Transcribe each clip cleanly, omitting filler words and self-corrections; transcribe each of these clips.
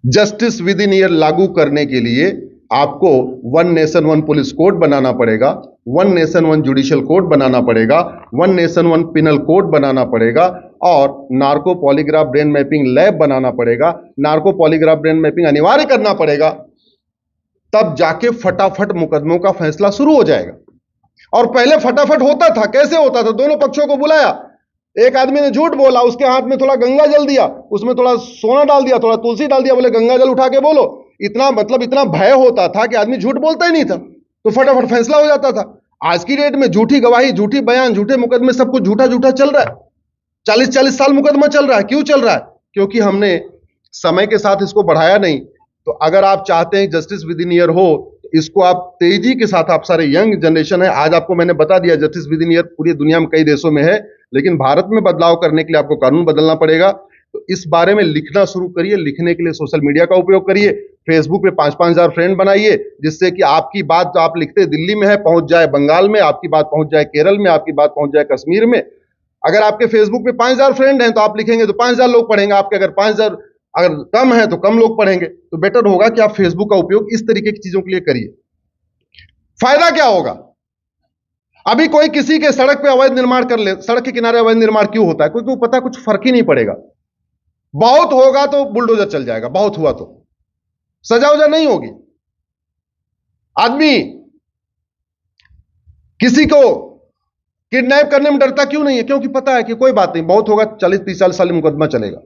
Justice with in year लागू करने के लिए आपको one nation one police code बनाना पड़ेगा, one nation one judicial code बनाना पड़ेगा, one nation one penal code बनाना पड़ेगा और narco polygraph brain mapping lab बनाना पड़ेगा। नार्को पॉलीग्राफ ब्रेन मैपिंग अनिवार्य करना पड़ेगा, तब जाके फटाफट मुकदमों का फैसला शुरू हो जाएगा। और पहले फटाफट होता था, कैसे होता था? दोनों पक्षों को बुलाया, एक आदमी ने झूठ बोला, उसके हाथ में थोड़ा गंगा जल दिया, उसमें थोड़ा सोना डाल दिया, थोड़ा तुलसी डाल दिया, बोले गंगा जल उठा के बोलो। इतना इतना भय होता था कि आदमी झूठ बोलता ही नहीं था, तो फटाफट फैसला हो जाता था। आज की डेट में झूठी गवाही, झूठी बयान, झूठे मुकदमे, सब कुछ झूठा झूठा चल रहा है। 40-40 साल मुकदमा चल रहा है। क्यों चल रहा है? क्योंकि हमने समय के साथ इसको बढ़ाया नहीं। तो अगर आप चाहते हैं जस्टिस विद इन ईयर हो, इसको आप तेजी के साथ, आप सारे यंग जनरेशन है, आज आपको मैंने बता दिया जस्टिस विद इन ईयर पूरी दुनिया में कई देशों में है, लेकिन भारत में बदलाव करने के लिए आपको कानून बदलना पड़ेगा। तो इस बारे में लिखना शुरू करिए। लिखने के लिए सोशल मीडिया का उपयोग करिए। फेसबुक पे 5-5 हजार फ्रेंड बनाइए, जिससे कि आपकी बात जो आप लिखते दिल्ली में है पहुंच जाए बंगाल में, आपकी बात पहुंच जाए केरल में, आपकी बात पहुंच जाए कश्मीर में। अगर आपके फेसबुक पे 5,000 फ्रेंड हैं तो आप लिखेंगे तो 5,000 लोग पढ़ेंगे। आपके अगर 5,000 अगर कम है तो कम लोग पढ़ेंगे। तो बेटर होगा कि आप फेसबुक का उपयोग इस तरीके की चीजों के लिए करिए। फायदा क्या होगा? अभी कोई किसी के सड़क पे अवैध निर्माण कर ले, सड़क के किनारे अवैध निर्माण क्यों होता है? क्योंकि पता कुछ फर्क ही नहीं पड़ेगा। बहुत होगा तो बुलडोजर चल जाएगा, बहुत हुआ तो सजा वजा नहीं होगी। आदमी किसी को किडनैप करने में डरता क्यों नहीं है? क्योंकि पता है कि कोई बात नहीं, बहुत होगा 40-30 साल मुकदमा चलेगा।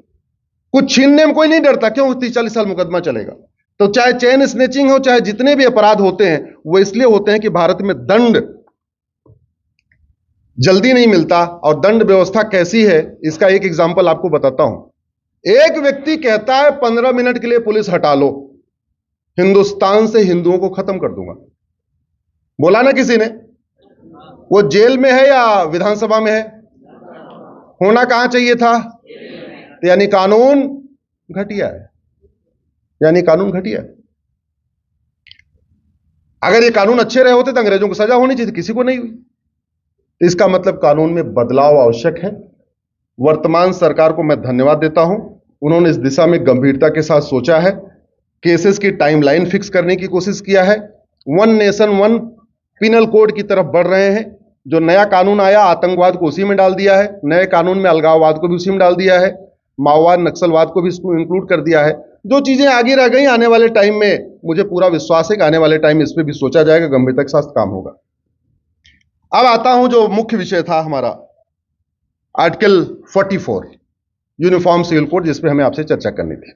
कुछ छीनने में कोई नहीं डरता, क्यों? 30-40 साल मुकदमा चलेगा। तो चाहे चेन स्नेचिंग हो, चाहे जितने भी अपराध होते हैं, वो इसलिए होते हैं कि भारत में दंड जल्दी नहीं मिलता। और दंड व्यवस्था कैसी है, इसका एक एग्जांपल आपको बताता हूं। एक व्यक्ति कहता है 15 मिनट के लिए पुलिस हटा लो, हिंदुस्तान से हिंदुओं को खत्म कर दूंगा। बोला ना किसी ने? वो जेल में है या विधानसभा में है? होना कहां चाहिए था? यानी कानून घटिया है, यानी कानून घटिया है। अगर ये कानून अच्छे रहे होते तो अंग्रेजों को सजा होनी चाहिए, किसी को नहीं हुई। इसका मतलब कानून में बदलाव आवश्यक है। वर्तमान सरकार को मैं धन्यवाद देता हूं, उन्होंने इस दिशा में गंभीरता के साथ सोचा है, केसेस की टाइमलाइन फिक्स करने की कोशिश किया है, one nation one penal code की तरफ बढ़ रहे हैं। जो नया कानून आया, आतंकवाद को उसी में डाल दिया है, नए कानून में अलगाववाद को भी उसी में डाल दिया है, माओवाद नक्सलवाद को भी इसको इंक्लूड कर दिया है। जो चीजें आगे रह गई, आने वाले टाइम में मुझे पूरा विश्वास है कि आने वाले टाइम में इस पर भी सोचा जाएगा, गंभीरता के साथ काम होगा। अब आता हूं जो मुख्य विषय था हमारा, आर्टिकल 44 यूनिफॉर्म सिविल कोड, जिस पे हमें आपसे चर्चा करनी थी।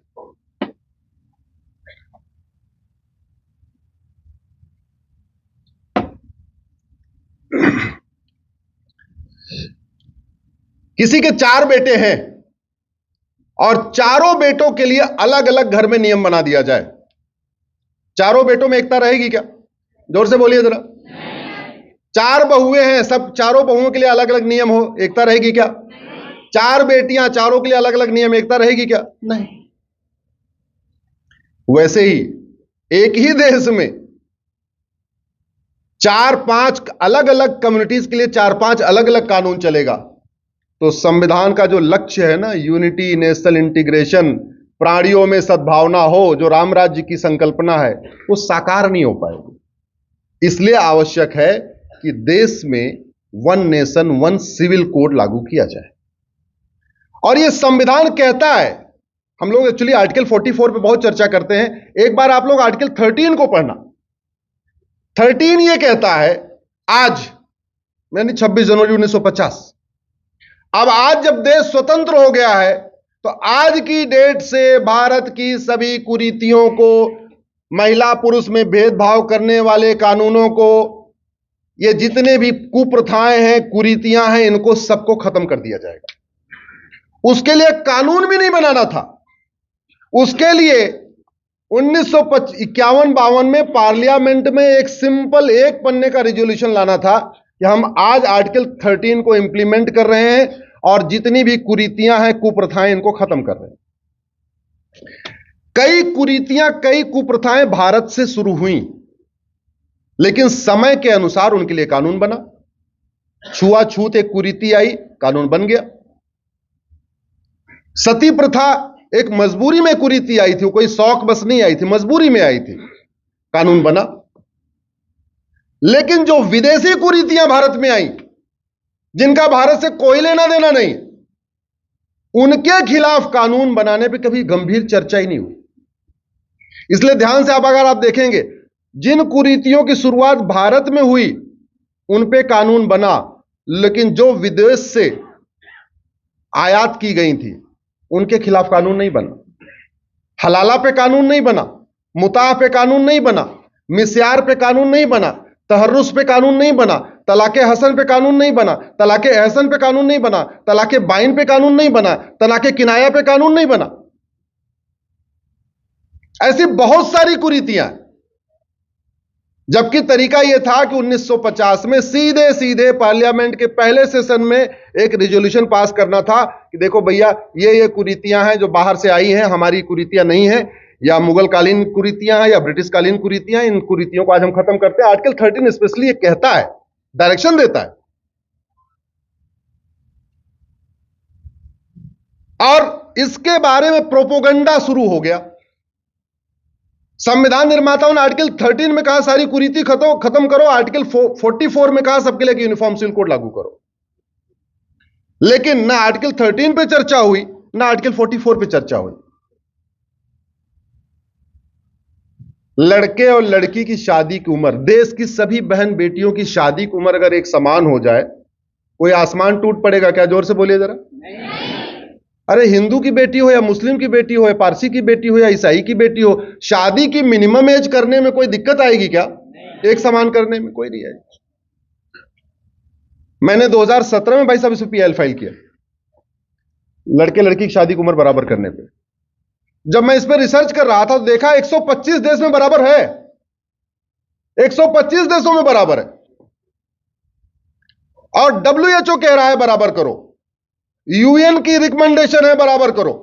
किसी के 4 बेटे हैं और चारों बेटों के लिए अलग अलग घर में नियम बना दिया जाए। चारों बेटों में एकता रहेगी क्या? जोर से बोलिए जरा। 4 बहुएं हैं, सब चारों बहुओं के लिए अलग अलग नियम हो, एकता रहेगी क्या? 4 बेटियां, चारों के लिए अलग अलग नियम, एकता रहेगी क्या? नहीं। वैसे ही एक ही देश में 4-5 अलग अलग कम्युनिटीज के लिए 4-5 अलग अलग कानून चलेगा, तो संविधान का जो लक्ष्य है ना, यूनिटी, नेशनल इंटीग्रेशन, प्राणियों में सद्भावना हो, जो राम राज्य की संकल्पना है, वो साकार नहीं हो पाएगी। इसलिए आवश्यक है कि देश में one nation one civil code लागू किया जाए। और यह संविधान कहता है, हम लोग एक्चुअली आर्टिकल 44 पे बहुत चर्चा करते हैं, एक बार आप लोग आर्टिकल 13 को पढ़ना। 13 यह कहता है, आज यानी 26 जनवरी 1950, अब आज जब देश स्वतंत्र हो गया है, तो आज की डेट से भारत की सभी कुरीतियों को, महिला पुरुष में भेदभाव करने वाले कानूनों को, ये जितने भी कुप्रथाएं हैं, कुरीतियां हैं, इनको सबको खत्म कर दिया जाएगा। उसके लिए कानून भी नहीं बनाना था। उसके लिए 1951-52 में पार्लियामेंट में एक सिंपल 1 पन्ने का रिजोल्यूशन लाना था कि हम आज आर्टिकल 13 को इंप्लीमेंट कर रहे हैं और जितनी भी कुरीतियां हैं, कुप्रथाएं, इनको खत्म कर रहे हैं। कई कुरीतियां, कई कुप्रथाएं भारत से शुरू हुई, लेकिन समय के अनुसार उनके लिए कानून बना। छुआछूत एक कुरीति आई, कानून बन गया। सती प्रथा एक मजबूरी में कुरीति आई थी, कोई शौक बस नहीं आई थी, मजबूरी में आई थी, कानून बना। लेकिन जो विदेशी कुरीतियां भारत में आई, जिनका भारत से कोई लेना देना नहीं, उनके खिलाफ कानून बनाने पे कभी गंभीर चर्चा ही नहीं हुई। इसलिए ध्यान से अगर आप देखेंगे, जिन कुरीतियों की शुरुआत भारत में हुई उन पे कानून बना, लेकिन जो विदेश से आयात की गई थी उनके खिलाफ कानून नहीं बना। हलाला पे कानून नहीं बना, मुताह पे कानून नहीं बना, मिस्यार पे कानून नहीं बना, तहर्रुस पे कानून नहीं बना, तलाके हसन पे कानून नहीं बना, तलाके एहसन पे कानून नहीं बना, तलाके बाइन पे कानून नहीं बना, तलाके किनाया पे कानून नहीं बना। ऐसी बहुत सारी कुरीतियां, जबकि तरीका यह था कि 1950 में सीधे सीधे पार्लियामेंट के पहले सेशन में एक रिजोल्यूशन पास करना था कि देखो भैया, ये कुरीतियां हैं जो बाहर से आई हैं, हमारी कुरीतियां नहीं हैं, या मुगल कालीन कुरीतियां हैं या ब्रिटिश कालीन कुरीतियां, इन कुरीतियों को आज हम खत्म करते हैं। आर्टिकल 13 स्पेशली ये कहता है, डायरेक्शन देता है। और इसके बारे में प्रोपोगंडा शुरू हो गया। संविधान निर्माताओं ने आर्टिकल 13 में कहा सारी कुरीति खत्म करो, आर्टिकल 44 में कहा सबके लिए यूनिफॉर्म सिविल कोड लागू करो। लेकिन ना आर्टिकल 13 पे चर्चा हुई, ना आर्टिकल 44 पे चर्चा हुई। लड़के और लड़की की शादी की उम्र, देश की सभी बहन बेटियों की शादी की उम्र अगर एक समान हो जाए, कोई आसमान टूट पड़ेगा क्या? जोर से बोलिए जरा। अरे हिंदू की बेटी हो या मुस्लिम की बेटी हो या पारसी की बेटी हो या ईसाई की बेटी हो, शादी की मिनिमम एज करने में कोई दिक्कत आएगी क्या? एक समान करने में कोई नहीं आएगी। मैंने 2017 में भाई साहब इस पीएल फाइल किया, लड़के लड़की की शादी की उम्र बराबर करने पे। जब मैं इस पर रिसर्च कर रहा था तो देखा 125 देश में बराबर है, 125 देशों में बराबर है। और WHO कह रहा है बराबर करो, यूएन की रिकमेंडेशन है बराबर करो,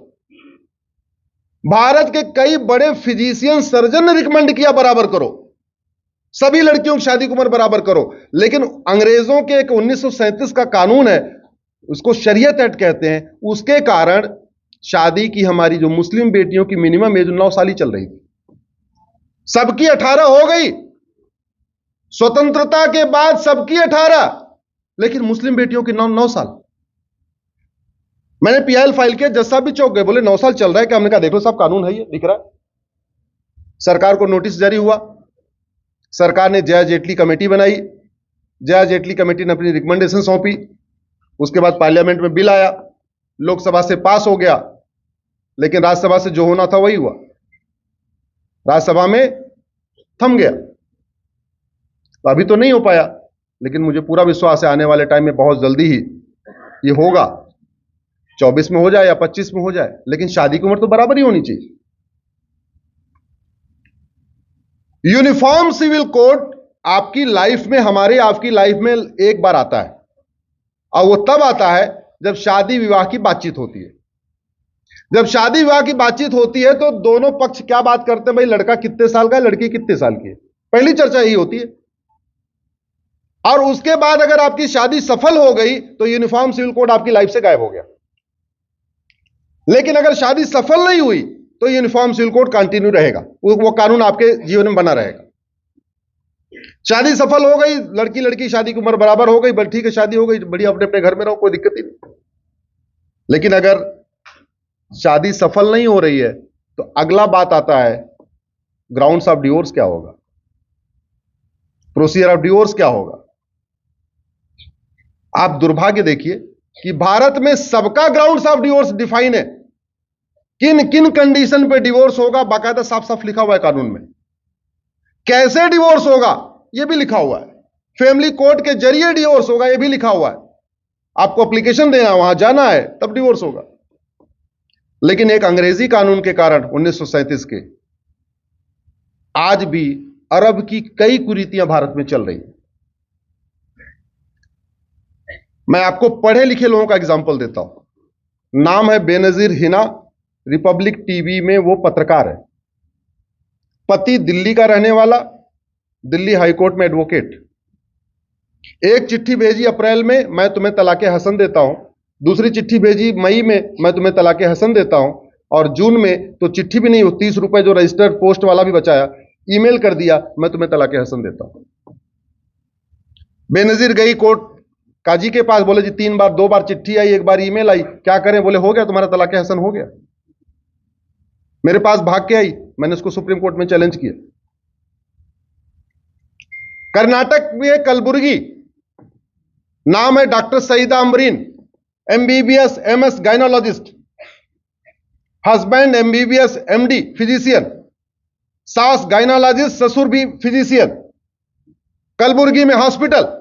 भारत के कई बड़े फिजिशियन सर्जन ने रिकमेंड किया बराबर करो, सभी लड़कियों की शादी की उम्र बराबर करो। लेकिन अंग्रेजों के एक 1937 का कानून है, उसको शरीयत एक्ट कहते हैं, उसके कारण शादी की हमारी जो मुस्लिम बेटियों की मिनिमम एज 9 साल ही चल रही थी। सबकी 18 हो गई, स्वतंत्रता के बाद सबकी 18, लेकिन मुस्लिम बेटियों की 9 साल। मैंने पीआईएल फाइल किया, जज साहब भी चौंक गए, बोले 9 साल चल रहा है क्या? हमने कहा देख लो साहब, कानून है ये, दिख रहा है। सरकार को नोटिस जारी हुआ, सरकार ने जया जेटली कमेटी बनाई, जया जेटली कमेटी ने अपनी रिकमेंडेशन सौंपी, उसके बाद पार्लियामेंट में बिल आया, लोकसभा से पास हो गया, लेकिन राज्यसभा से जो होना था वही हुआ, राज्यसभा में थम गया। तो अभी तो नहीं हो पाया, लेकिन मुझे पूरा विश्वास है आने वाले टाइम में बहुत जल्दी ही ये होगा, 24 में हो जाए या 25 में हो जाए, लेकिन शादी की उम्र तो बराबर ही होनी चाहिए। यूनिफॉर्म सिविल कोड आपकी लाइफ में, हमारे आपकी लाइफ में एक बार आता है, और वो तब आता है जब शादी विवाह की बातचीत होती है। जब शादी विवाह की बातचीत होती है तो दोनों पक्ष क्या बात करते हैं? भाई लड़का कितने साल का है, लड़की कितने साल की है, पहली चर्चा यही होती है। और उसके बाद अगर आपकी शादी सफल हो गई तो यूनिफॉर्म सिविल कोड आपकी लाइफ से गायब हो गया। लेकिन अगर शादी सफल नहीं हुई तो यूनिफॉर्म सिविल कोड कंटिन्यू रहेगा, वो कानून आपके जीवन में बना रहेगा। शादी सफल हो गई, लड़की लड़की शादी की उम्र बराबर हो गई, बस ठीक है, शादी हो गई, बढ़िया, अपने अपने घर में रहो, कोई दिक्कत ही नहीं। लेकिन अगर शादी सफल नहीं हो रही है तो अगला बात आता है, ग्राउंड्स ऑफ डिवोर्स क्या होगा, प्रोसीजर ऑफ डिवोर्स क्या होगा। आप दुर्भाग्य देखिए कि भारत में सबका ग्राउंड्स ऑफ डिवोर्स डिफाइन है, किन किन कंडीशन पे डिवोर्स होगा, बाकायदा साफ साफ लिखा हुआ है कानून में। कैसे डिवोर्स होगा यह भी लिखा हुआ है, फैमिली कोर्ट के जरिए डिवोर्स होगा यह भी लिखा हुआ है। आपको एप्लीकेशन देना, वहां जाना है, तब डिवोर्स होगा। लेकिन एक अंग्रेजी कानून के कारण 1937 के, आज भी अरब की कई कुरीतियां भारत में चल रही हैं। मैं आपको पढ़े लिखे लोगों का एग्जाम्पल देता हूं। नाम है बेनजीर हिना, रिपब्लिक टीवी में वो पत्रकार है। पति दिल्ली का रहने वाला, दिल्ली हाईकोर्ट में एडवोकेट। एक चिट्ठी भेजी अप्रैल में, मैं तुम्हें तलाके हसन देता हूं। दूसरी चिट्ठी भेजी मई में, मैं तुम्हें तलाके हसन देता हूं। और जून में तो चिट्ठी भी नहीं हो, 30 रुपए जो रजिस्टर्ड पोस्ट वाला भी बचाया, ईमेल कर दिया मैं तुम्हें तलाक हसन देता हूं। बेनजीर गई कोर्ट काजी के पास, बोले जी 3 बार 2 बार चिट्ठी आई, 1 बार ईमेल आई, क्या करें? बोले हो गया तुम्हारा तलाक हसन हो गया। मेरे पास भाग के आई, मैंने उसको सुप्रीम कोर्ट में चैलेंज किया। कर्नाटक में कलबुर्गी, नाम है doctor Saeeda Amreen, MBBS MS gynaecologist, husband MBBS MD physician, सास गायनोलॉजिस्ट, ससुर भी फिजिशियन, कलबुर्गी में हॉस्पिटल।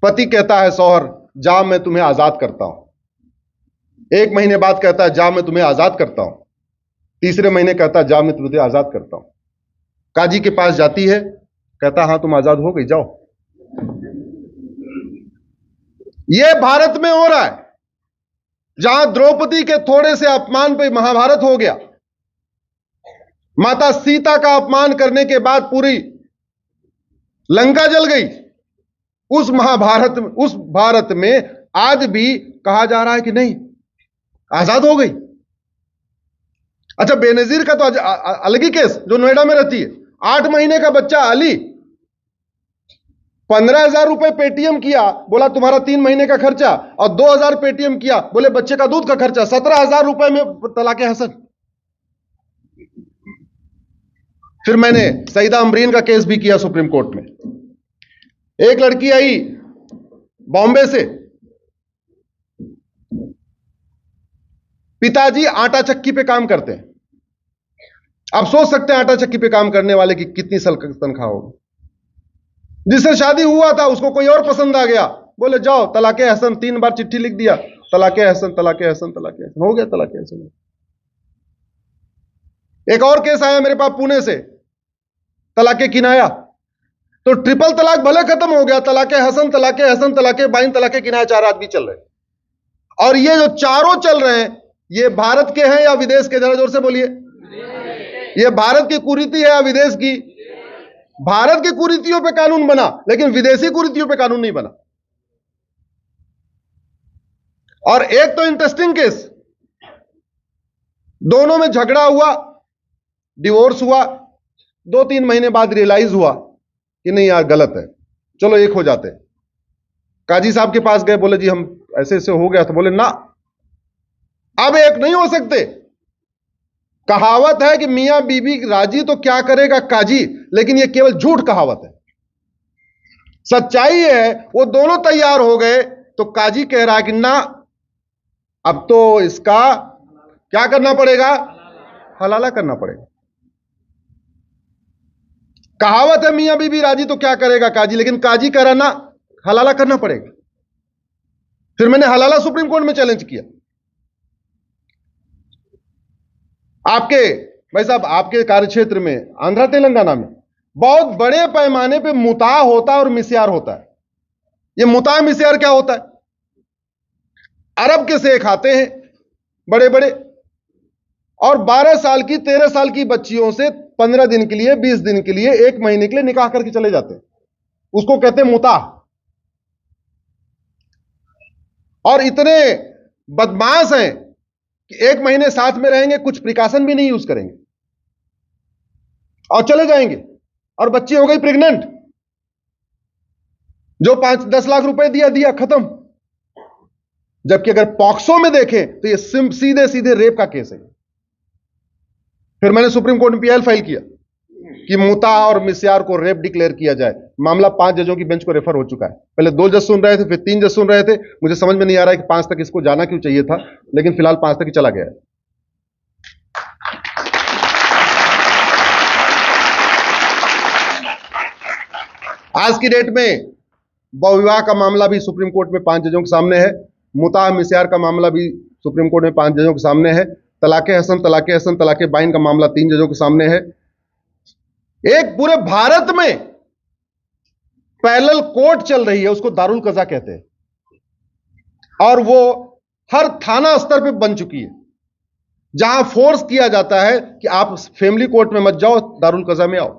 पति कहता है शौहर जा मैं तुम्हें आजाद करता हूं, 1 महीने बाद कहता है जा मैं तुम्हें आजाद करता हूं, तीसरे महीने कहता है जा मैं तुम्हें आजाद करता हूं। काजी के पास जाती है, कहता हां तुम आजाद हो गई जाओ। यह भारत में हो रहा है, जहां द्रौपदी के थोड़े से अपमान पे महाभारत हो गया। माता सीता का अपमान करने के बाद पूरी लंका जल गई। उस महाभारत, उस भारत में आज भी कहा जा रहा है कि नहीं आजाद हो गई। अच्छा, बेनजीर का तो अलग ही केस, जो नोएडा में रहती है, 8 महीने का बच्चा अली, 15,000 रुपए पेटीएम किया, बोला तुम्हारा 3 महीने का खर्चा, और 2,000 पेटीएम किया, बोले बच्चे का दूध का खर्चा, 17,000 रुपए में तलाक हसन। फिर मैंने सईदा अमरीन का केस भी किया सुप्रीम कोर्ट में। एक लड़की आई बॉम्बे से, पिताजी आटा चक्की पे काम करते हैं। आप सोच सकते हैं आटा चक्की पे काम करने वाले की कितनी तनख्वाह होगी। जिससे शादी हुआ था उसको कोई और पसंद आ गया, बोले जाओ तलाक हसन, 3 बार चिट्ठी लिख दिया, तलाक हसन तलाक हसन तलाक हसन, हो गया तलाक हसन। एक और केस आया मेरे पास पुणे से, तलाक किनाया, तो ट्रिपल तलाक भले खत्म हो गया, तलाक हसन तलाक बाइन तलाक किनाया 4 आदमी चल रहे। और ये जो चारों चल रहे हैं ये भारत के हैं या विदेश के? जरा जोर से बोलिए। ये भारत की कुरीति है या विदेश की? भारत की कुरीतियों पे कानून बना, लेकिन विदेशी कुरीतियों पे कानून नहीं बना। और एक तो इंटरेस्टिंग केस, दोनों में झगड़ा हुआ, डिवोर्स हुआ, 2-3 महीने बाद रियलाइज हुआ कि नहीं यार गलत है, चलो एक हो जाते। काजी साहब के पास गए, बोले जी हम ऐसे ऐसे हो गया, तो बोले ना अब एक नहीं हो सकते। कहावत है कि मियां बीबी राजी तो क्या करेगा काजी, लेकिन यह केवल झूठ कहावत है। सच्चाई है वो दोनों तैयार हो गए, तो काजी कह रहा है कि ना अब तो इसका क्या करना पड़ेगा, हलाला करना पड़ेगा। कहावत है मियां बीबी राजी तो क्या करेगा काजी, लेकिन काजी कह रहा ना हलाला करना पड़ेगा। फिर मैंने हलाला सुप्रीम कोर्ट में चैलेंज किया। आपके भाई साहब, आपके कार्यक्षेत्र में आंध्र तेलंगाना में बहुत बड़े पैमाने पे मुता होता है और मिस्यार होता है। ये मुता मिस्यार क्या होता है? अरब के सेख आते हैं बड़े बड़े, और 12 साल की 13 साल की बच्चियों से 15 दिन के लिए, 20 दिन के लिए, 1 महीने के लिए निकाह करके चले जाते हैं। उसको कहते हैं मुता। और इतने बदमाश हैं कि 1 महीने साथ में रहेंगे, कुछ प्रिकॉशन भी नहीं यूज करेंगे और चले जाएंगे, और बच्ची हो गई प्रेग्नेंट, जो 5-10 लाख रुपए दिया खत्म। जबकि अगर पॉक्सो में देखें तो ये सीधे सीधे रेप का केस है। फिर मैंने सुप्रीम कोर्ट में पीएल फाइल किया कि मुता और मिस्यार को रेप डिक्लेयर किया जाए। मामला 5 जजों की बेंच को रेफर हो चुका है। पहले 2 जज सुन रहे थे, फिर 3 जज सुन रहे थे। मुझे समझ में नहीं आ रहा है कि 5 तक इसको जाना क्यों चाहिए था, लेकिन फिलहाल 5 तक ही चला गया है। आज की डेट में बहुविवाह का मामला भी सुप्रीम कोर्ट में 5 जजों के सामने है। मुता मिस्यार का मामला भी सुप्रीम कोर्ट में 5 जजों के सामने है। तलाक हसन तलाक बाइन का मामला 3 जजों के सामने है। एक पूरे भारत में पैरेलल कोर्ट चल रही है, उसको दारुल कज़ा कहते हैं, और वो हर थाना स्तर पे बन चुकी है, जहां फोर्स किया जाता है कि आप फैमिली कोर्ट में मत जाओ, दारुल कज़ा में आओ।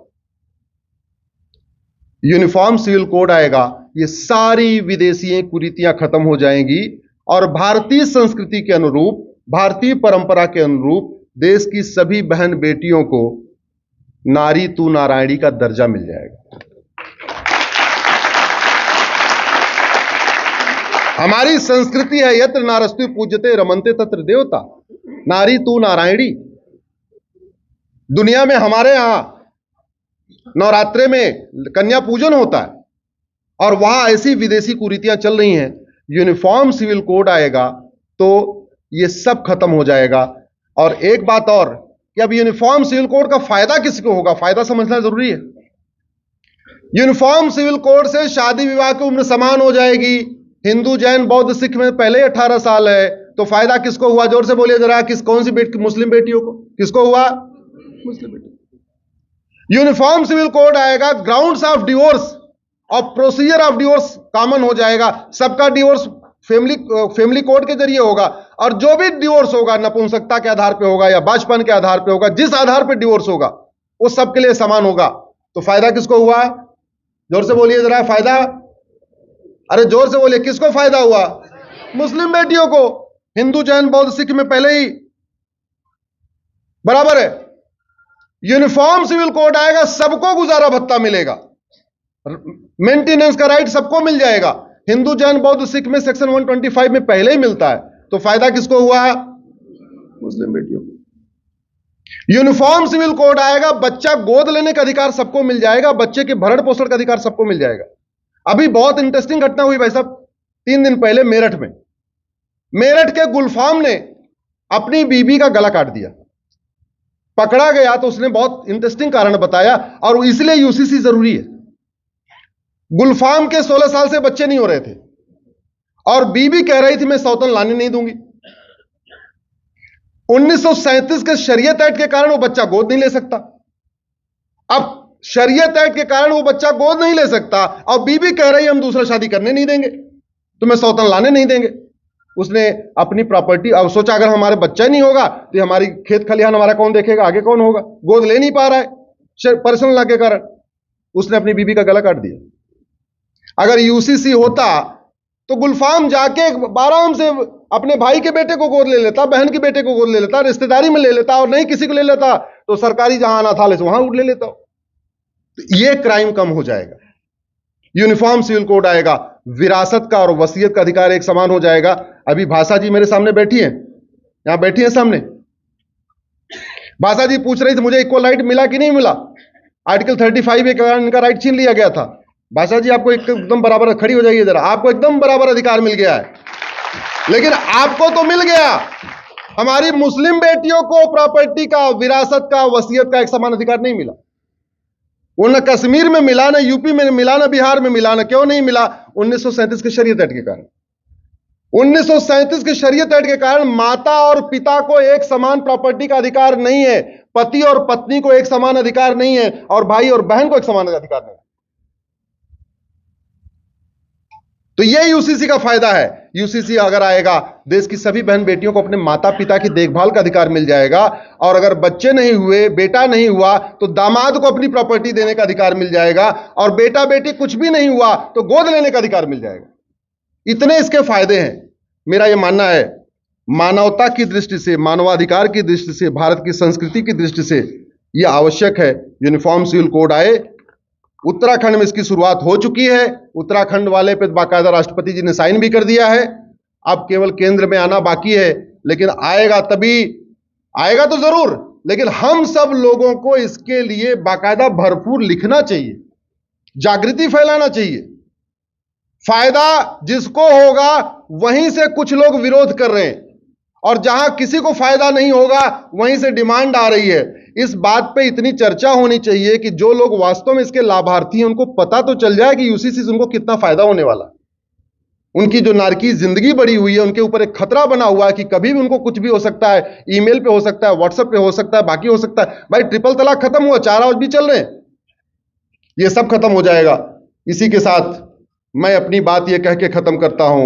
यूनिफॉर्म सिविल कोड आएगा, ये सारी विदेशी कुरीतियां खत्म हो जाएंगी। और भारतीय संस्कृति के अनुरूप, भारतीय परंपरा के अनुरूप देश की सभी बहन बेटियों को नारी तू नारायणी का दर्जा मिल जाएगा। हमारी संस्कृति है यत्र नारस्तु पूज्यते रमन्ते तत्र देवता, नारी तू नारायणी। दुनिया में हमारे यहां नवरात्रे में कन्या पूजन होता है और वहां ऐसी विदेशी कुरीतियां चल रही हैं। यूनिफॉर्म सिविल कोड आएगा तो ये सब खत्म हो जाएगा। और एक बात और कि अब यूनिफॉर्म सिविल कोड का फायदा किसको होगा, फायदा समझना जरूरी है। यूनिफॉर्म सिविल कोड से शादी विवाह की उम्र समान हो जाएगी। हिंदू जैन बौद्ध सिख में पहले 18 साल है, तो फायदा किसको हुआ? जोर से बोलिए जरा, कौन सी मुस्लिम बेटियों को, किसको हुआ? मुस्लिम बेटी। यूनिफॉर्म सिविल कोड आएगा, ग्राउंड्स ऑफ डिवोर्स और प्रोसीजर ऑफ डिवोर्स कॉमन हो जाएगा। सबका डिवोर्स फैमिली कोड के जरिए होगा और जो भी डिवोर्स होगा नपुंसकता के आधार पे होगा या बाचपन के आधार पे होगा, जिस आधार पे डिवोर्स होगा वो सबके लिए समान होगा। तो फायदा किसको हुआ? जोर से बोलिए जरा, फायदा, अरे जोर से बोलिए, किसको फायदा हुआ? मुस्लिम बेटियों को। हिंदू जैन बौद्ध सिख में पहले ही बराबर है। यूनिफॉर्म सिविल कोड आएगा, सबको गुजारा भत्ता मिलेगा, मेंटेनेंस का राइट सबको मिल जाएगा। हिंदू जैन बौद्ध सिख में सेक्शन 125 में पहले ही मिलता है। तो फायदा किसको हुआ? मुस्लिम बेटियों को। यूनिफॉर्म सिविल कोड आएगा, बच्चा गोद लेने का अधिकार सबको मिल जाएगा, बच्चे के भरण पोषण का अधिकार सबको मिल जाएगा। अभी बहुत इंटरेस्टिंग घटना हुई भाई साहब, 3 दिन पहले मेरठ में। मेरठ के गुलफाम ने अपनी बीबी का गला काट दिया, पकड़ा गया तो उसने बहुत इंटरेस्टिंग कारण बताया और इसलिए यूसीसी जरूरी है। गुलफाम के 16 साल से बच्चे नहीं हो रहे थे और बीबी कह रही थी मैं सौतन लाने नहीं दूंगी। 1937 के शरीयत एक्ट के कारण वो बच्चा गोद नहीं ले सकता। अब शरीयत एक्ट के कारण वो बच्चा गोद नहीं ले सकता और बीबी कह रही हम दूसरा शादी करने नहीं देंगे, तुम्हें सौतन लाने नहीं देंगे। उसने अपनी प्रॉपर्टी, अब सोचा अगर हमारे बच्चा नहीं होगा तो हमारी खेत खलिहान हमारा कौन देखेगा, आगे कौन होगा? गोद ले नहीं पा रहा है पर्सनल लॉ के कारण, उसने अपनी बीबी का गला काट दिया। अगर यूसीसी होता तो गुलफाम जाके आराम से अपने भाई के बेटे को गोद ले लेता, बहन के बेटे को गोद ले लेता, रिश्तेदारी में ले लेता, और नहीं किसी को ले लेता तो सरकारी जहां अनाथालय से वहां ले लेता। तो ये क्राइम कम हो जाएगा। यूनिफॉर्म सिविल कोड आएगा, विरासत का और वसीयत का अधिकार एक समान हो जाएगा। अभी भाषा जी मेरे सामने बैठी हैं, यहां बैठी हैं सामने। भाषा जी पूछ रही थी मुझे इक्वल राइट मिला कि नहीं मिला। आर्टिकल 35 के कारण इनका राइट छीन लिया गया था। भाषा जी आपको एकदम बराबर, खड़ी हो जाइए जरा, आपको एकदम बराबर अधिकार मिल गया है, लेकिन आपको तो मिल गया, हमारी मुस्लिम बेटियों को प्रॉपर्टी का, विरासत का, वसीयत का एक समान अधिकार नहीं मिला। वो न कश्मीर में मिला, न यूपी में मिला, न बिहार में मिला। न क्यों नहीं मिला? 1937 के शरीयत एक्ट के कारण। 1937 के शरीयत एक्ट के कारण माता और पिता को एक समान प्रॉपर्टी का अधिकार नहीं है, पति और पत्नी को एक समान अधिकार नहीं है, और भाई और बहन को एक समान अधिकार नहीं है। तो यह यूसीसी का फायदा है। यूसीसी अगर आएगा, देश की सभी बहन बेटियों को अपने माता पिता की देखभाल का अधिकार मिल जाएगा, और अगर बच्चे नहीं हुए, बेटा नहीं हुआ, तो दामाद को अपनी प्रॉपर्टी देने का अधिकार मिल जाएगा, और बेटा बेटी कुछ भी नहीं हुआ तो गोद लेने का अधिकार मिल जाएगा। इतने इसके फायदे हैं। मेरा यह मानना है, मानवता की दृष्टि से, मानवाधिकार की दृष्टि से, भारत की संस्कृति की दृष्टि से यह आवश्यक है यूनिफॉर्म सिविल कोड आए। उत्तराखंड में इसकी शुरुआत हो चुकी है, उत्तराखंड वाले पे बाकायदा राष्ट्रपति जी ने साइन भी कर दिया है। अब केवल केंद्र में आना बाकी है, लेकिन आएगा तभी, आएगा तो जरूर, लेकिन हम सब लोगों को इसके लिए बाकायदा भरपूर लिखना चाहिए, जागृति फैलाना चाहिए। फायदा जिसको होगा वहीं से कुछ लोग विरोध कर रहे हैं, और जहां किसी को फायदा नहीं होगा वहीं से डिमांड आ रही है। इस बात पे इतनी चर्चा होनी चाहिए कि जो लोग वास्तव में इसके लाभार्थी हैं उनको पता तो चल जाए कि यूसीसी से उनको कितना फायदा होने वाला। उनकी जो नारकी जिंदगी बढ़ी हुई है, उनके ऊपर एक खतरा बना हुआ है कि कभी भी उनको कुछ भी हो सकता है, ईमेल पे हो सकता है, व्हाट्सएप पे हो सकता है, बाकी हो सकता है। भाई ट्रिपल तलाक खत्म हुआ, 4 आज भी चल रहे हैं, ये सब खत्म हो जाएगा। इसी के साथ मैं अपनी बात ये कह के खत्म करता हूं,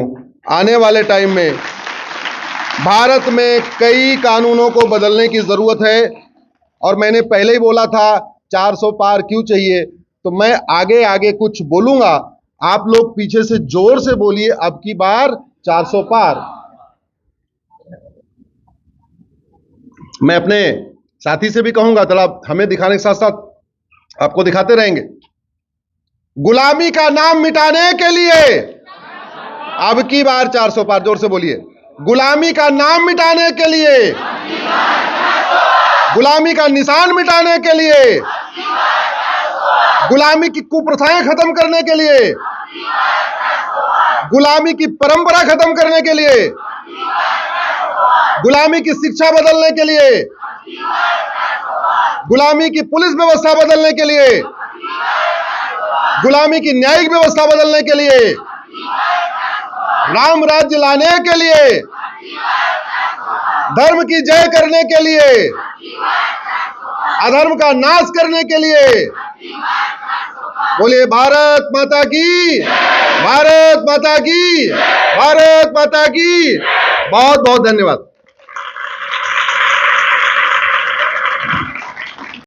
आने वाले टाइम में भारत में कई कानूनों को बदलने की जरूरत है, और मैंने पहले ही बोला था 400 पार क्यों चाहिए, तो मैं आगे आगे कुछ बोलूंगा, आप लोग पीछे से जोर से बोलिए अब की बार 400 पार। मैं अपने साथी से भी कहूंगा, थोड़ा हमें दिखाने के साथ साथ आपको दिखाते रहेंगे। गुलामी का नाम मिटाने के लिए अब की बार 400 पार, जोर से बोलिए। गुलामी का नाम मिटाने के लिए, गुलामी का निशान मिटाने के लिए, गुलामी की कुप्रथाएं खत्म करने के लिए, गुलामी की परंपरा खत्म करने के लिए, गुलामी की शिक्षा बदलने के लिए, गुलामी की पुलिस व्यवस्था बदलने के लिए, गुलामी की न्यायिक व्यवस्था बदलने के लिए, राम राज्य लाने के लिए, धर्म की जय करने के लिए, अधर्म का नाश करने के लिए। बोलिए भारत माता की, भारत माता की, भारत माता की। बहुत बहुत धन्यवाद।